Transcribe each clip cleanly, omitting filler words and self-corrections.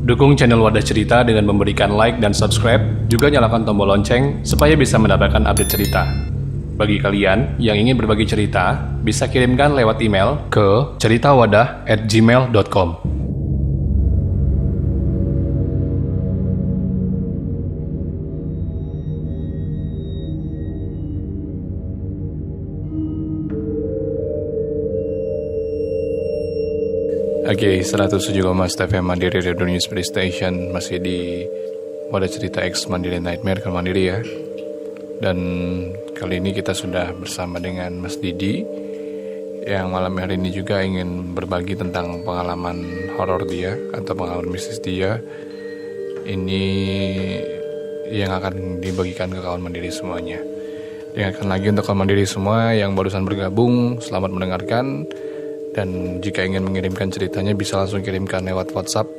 Dukung channel Wadah Cerita dengan memberikan like dan subscribe, juga nyalakan tombol lonceng supaya bisa mendapatkan update cerita. Bagi kalian yang ingin berbagi cerita, bisa kirimkan lewat email ke ceritawadah@gmail.com. Oke, 107,1 FM Mandiri Radio News Station, masih di Wadah Cerita X Mandiri Nightmare ke Mandiri ya. Dan kali ini kita sudah bersama dengan Mas Didi yang malam hari ini juga ingin berbagi tentang pengalaman horor dia atau pengalaman mistis dia. Ini yang akan dibagikan ke kawan Mandiri semuanya. Diingatkan lagi untuk kawan Mandiri semua yang barusan bergabung, selamat mendengarkan. Dan jika ingin mengirimkan ceritanya bisa langsung kirimkan lewat WhatsApp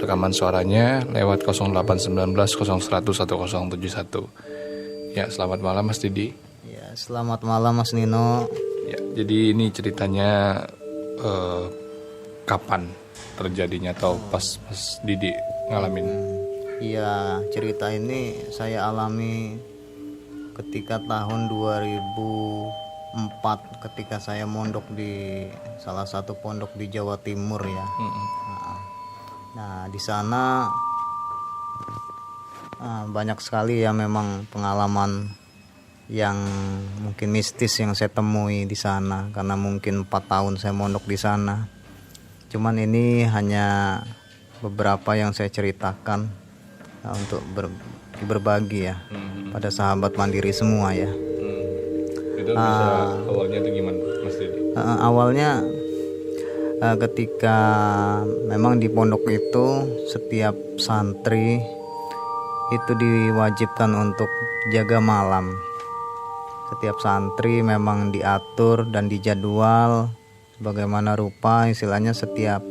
rekaman suaranya lewat 0819 01 1071. Ya, selamat malam Mas Didi. Ya, selamat malam Mas Nino. Ya, jadi ini ceritanya kapan terjadinya atau pas Mas Didi ngalamin? Iya, cerita ini saya alami ketika tahun 2004 ketika saya mondok di salah satu pondok di Jawa Timur ya. Nah, di sana banyak sekali ya memang pengalaman yang mungkin mistis yang saya temui di sana karena mungkin 4 tahun saya mondok di sana. Cuman ini hanya beberapa yang saya ceritakan untuk berbagi ya pada sahabat Mandiri semua ya. Itu bisa awalnya itu gimana Mas Didi? Awalnya ketika memang di pondok itu setiap santri itu diwajibkan untuk jaga malam. Setiap santri memang diatur dan dijadwal bagaimana rupa, istilahnya setiap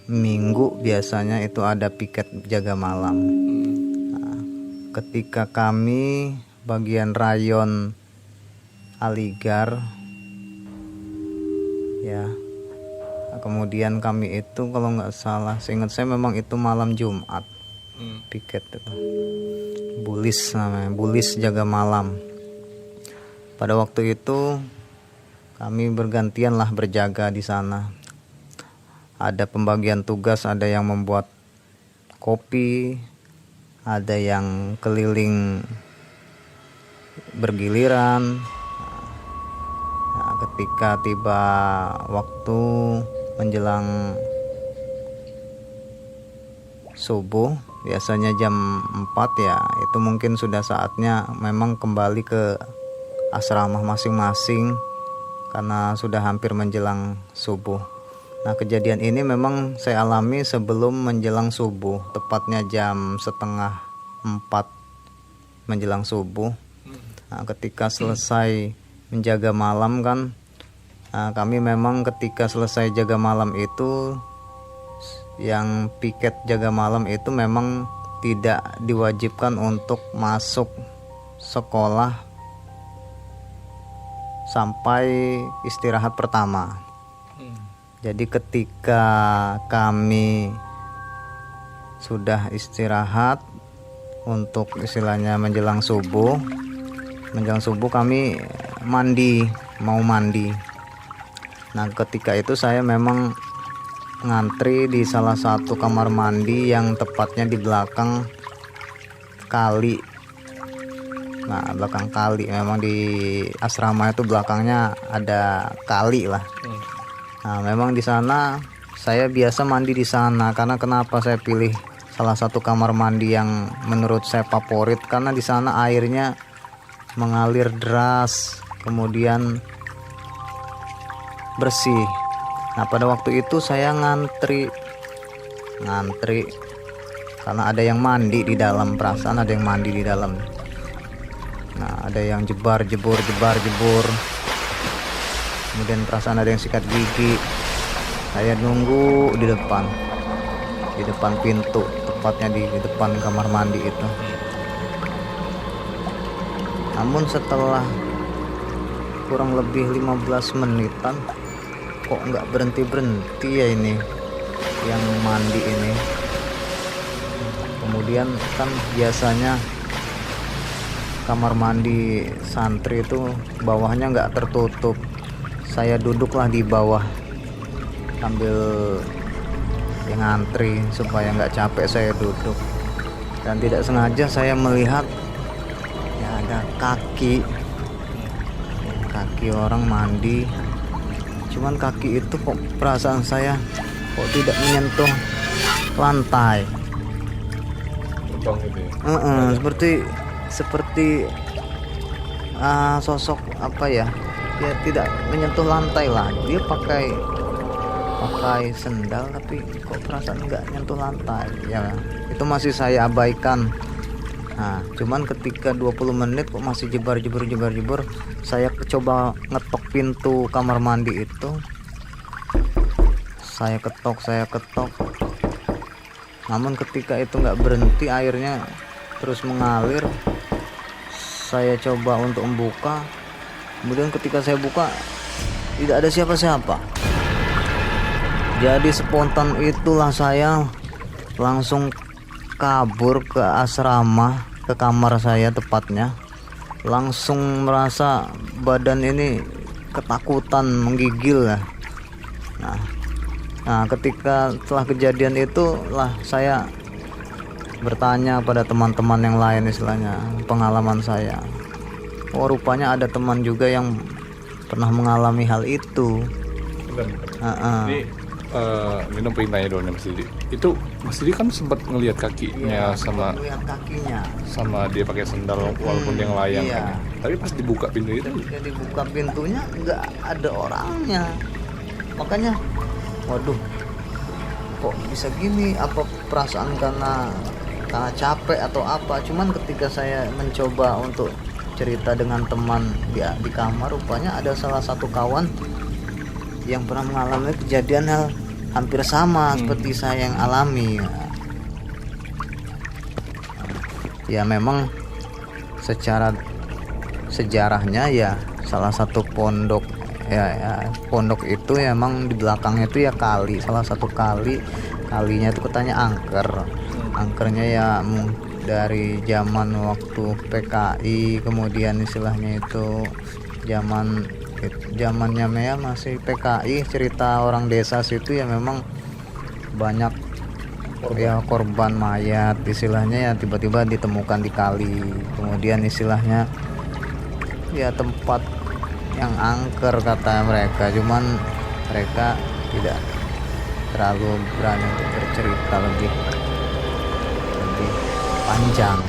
minggu biasanya itu ada piket jaga malam. Nah, ketika kami bagian rayon Aligar ya, kemudian kami itu kalau nggak salah, seingat saya memang itu malam Jumat piket itu, bulis namanya, bulis jaga malam. Pada waktu itu kami bergantian lah berjaga di sana. Ada pembagian tugas, ada yang membuat kopi, ada yang keliling bergiliran. Nah, ketika tiba waktu menjelang subuh, biasanya jam 4 ya, itu mungkin sudah saatnya memang kembali ke asrama masing-masing karena sudah hampir menjelang subuh. Nah, kejadian ini memang saya alami sebelum menjelang subuh, tepatnya jam setengah 4 menjelang subuh. Nah, ketika selesai menjaga malam kan, kami memang ketika selesai jaga malam itu, yang piket jaga malam itu memang tidak diwajibkan untuk masuk sekolah sampai istirahat pertama. Jadi ketika kami sudah istirahat untuk istilahnya menjelang subuh kami mau mandi. Nah, ketika itu saya memang ngantri di salah satu kamar mandi yang tepatnya di belakang kali. Nah, belakang kali, memang di asrama itu belakangnya ada kali lah. Nah, memang di sana saya biasa mandi di sana. Karena kenapa saya pilih salah satu kamar mandi yang menurut saya favorit, karena di sana airnya mengalir deras, kemudian bersih. Nah, pada waktu itu saya ngantri karena ada yang mandi di dalam, perasaan ada yang mandi di dalam. Nah, ada yang jebar jebur, kemudian perasaan ada yang sikat gigi. Saya nunggu di depan pintu, tepatnya di depan kamar mandi itu. Namun setelah kurang lebih 15 menitan kok nggak berhenti ya ini. yang mandi ini. Kemudian kan biasanya kamar mandi santri itu bawahnya nggak tertutup. Saya duduklah di bawah sambil ngantri supaya nggak capek, saya duduk. Dan tidak sengaja saya melihat ya ada kaki orang mandi. Cuman kaki itu kok perasaan saya kok tidak menyentuh lantai. Gitu ya? Seperti sosok apa ya? Dia tidak menyentuh lantai lah. Dia pakai sendal tapi kok perasaan nggak nyentuh lantai. Ya, itu masih saya abaikan. Nah, cuman ketika 20 menit kok masih jebar, saya coba ngetok pintu kamar mandi itu. Saya ketok. Namun ketika itu nggak berhenti, airnya terus mengalir. Saya coba untuk membuka. Kemudian ketika saya buka, tidak ada siapa-siapa. Jadi spontan itulah saya langsung kabur ke asrama, ke kamar saya tepatnya. Langsung merasa badan ini ketakutan, menggigil lah. Nah, ketika setelah kejadian itu lah saya bertanya pada teman-teman yang lain, istilahnya pengalaman saya. Oh, rupanya ada teman juga yang pernah mengalami hal itu. Ini pengen tanya dulu nih Mas Didi. Itu Mas Didi kan sempat ngelihat kakinya sama dia pakai sendal walaupun dia ngelayang kan. Tapi pas dibuka pintu itu, dibuka pintunya nggak ada orangnya. Makanya, waduh, kok bisa gini? Apa perasaan karena capek atau apa? Cuman ketika saya mencoba untuk cerita dengan teman di kamar, rupanya ada salah satu kawan yang pernah mengalami kejadian hal hampir sama seperti saya yang alami. Ya memang secara sejarahnya ya salah satu pondok pondok itu ya emang di belakangnya itu ya kali, salah satu kalinya itu katanya angkernya ya dari zaman waktu PKI, kemudian istilahnya itu zamannya ya masih PKI, cerita orang desa situ ya memang banyak korban mayat istilahnya ya, tiba-tiba ditemukan di kali. Kemudian istilahnya ya tempat yang angker kata mereka, cuman mereka tidak terlalu berani untuk bercerita lebih panjang.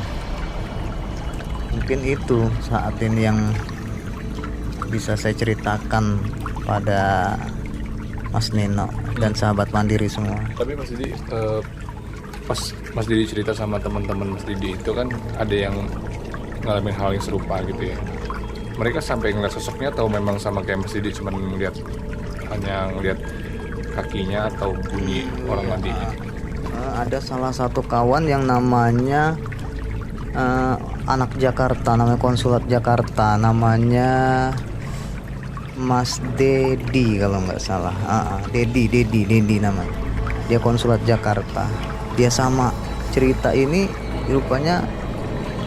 Mungkin itu saat ini yang bisa saya ceritakan pada Mas Nino dan sahabat Mandiri semua. Tapi Mas Didi, pas Mas Didi cerita sama teman-teman Mas Didi itu kan ada yang ngalamin hal yang serupa gitu ya. Mereka sampai ngeliat sosoknya atau memang sama kayak Mas Didi cuman hanya ngeliat kakinya atau bunyi orang mandinya? Ada salah satu kawan yang namanya anak Jakarta, namanya konsulat Jakarta, namanya Mas Dedi kalau nggak salah. Dedi namanya. Dia konsulat Jakarta. Dia sama cerita ini, rupanya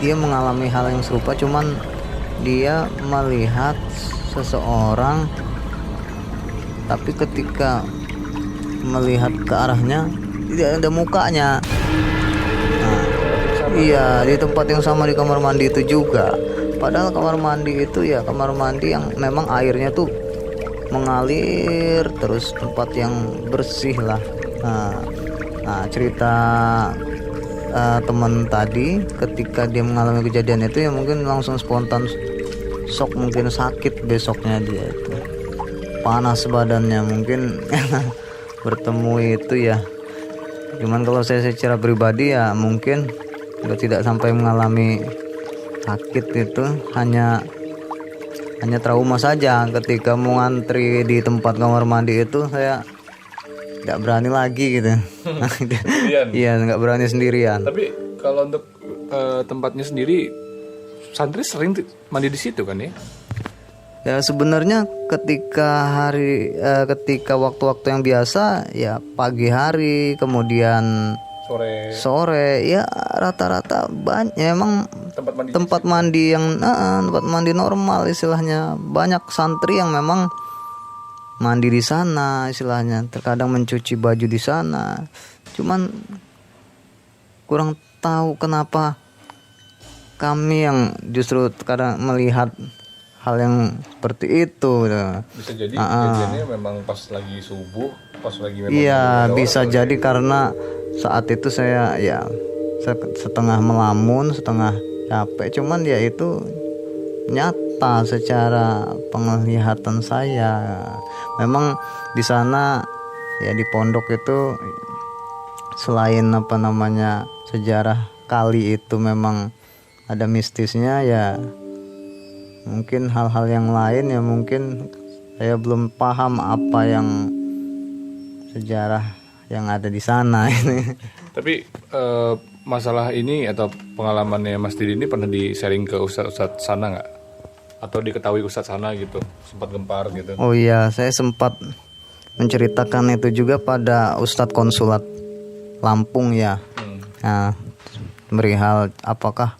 dia mengalami hal yang serupa, cuman dia melihat seseorang, tapi ketika melihat ke arahnya tidak ada mukanya. Iya, di tempat yang sama di kamar mandi itu juga. Padahal kamar mandi itu ya kamar mandi yang memang airnya tuh mengalir terus, tempat yang bersih lah. Nah, cerita teman tadi ketika dia mengalami kejadian itu ya mungkin langsung spontan shock, mungkin sakit besoknya, dia itu panas badannya mungkin bertemu itu ya. Cuman kalau saya secara pribadi ya mungkin tidak sampai mengalami sakit, itu hanya trauma saja. Ketika mau ngantri di tempat kamar mandi itu saya nggak berani lagi gitu. Iya, nggak berani sendirian. Tapi kalau untuk tempatnya sendiri, santri sering mandi di situ kan ya? Ya sebenarnya ketika waktu-waktu yang biasa ya pagi hari, kemudian sore ya rata-rata banyak emang tempat mandi yang tempat mandi normal istilahnya. Banyak santri yang memang mandi di sana istilahnya, terkadang mencuci baju di sana. Cuman kurang tahu kenapa kami yang justru kadang melihat hal yang seperti itu. Bisa jadi kejadiannya memang pas lagi subuh, pas lagi memang iya bisa jadi karena saat itu saya setengah melamun, setengah capek. Cuman ya itu nyata secara penglihatan saya. Memang di sana ya di pondok itu selain sejarah kali itu memang ada mistisnya ya. Mungkin hal-hal yang lain ya mungkin saya belum paham apa yang sejarah yang ada di sana ini. Tapi masalah ini atau pengalamannya Mas Didi ini pernah di-sharing ke ustadz sana nggak? Atau diketahui ustadz sana gitu, sempat gempar gitu? Oh iya, saya sempat menceritakan itu juga pada Ustadz Konsulat Lampung ya. Nah, perihal apakah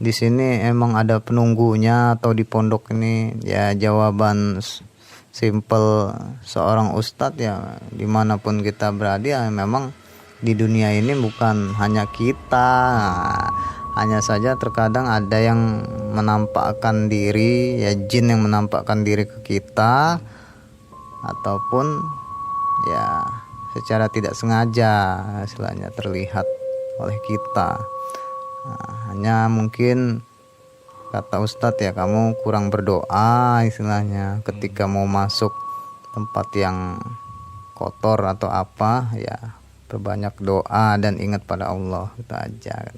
di sini emang ada penunggunya atau di pondok ini, ya jawaban simple seorang ustadz ya, dimanapun kita berada ya memang di dunia ini bukan hanya kita. Hanya saja terkadang ada yang menampakkan diri, ya jin yang menampakkan diri ke kita, ataupun ya secara tidak sengaja istilahnya terlihat oleh kita. Hanya mungkin kata Ustadz ya, kamu kurang berdoa istilahnya ketika mau masuk tempat yang kotor atau apa, ya perbanyak doa dan ingat pada Allah, itu aja.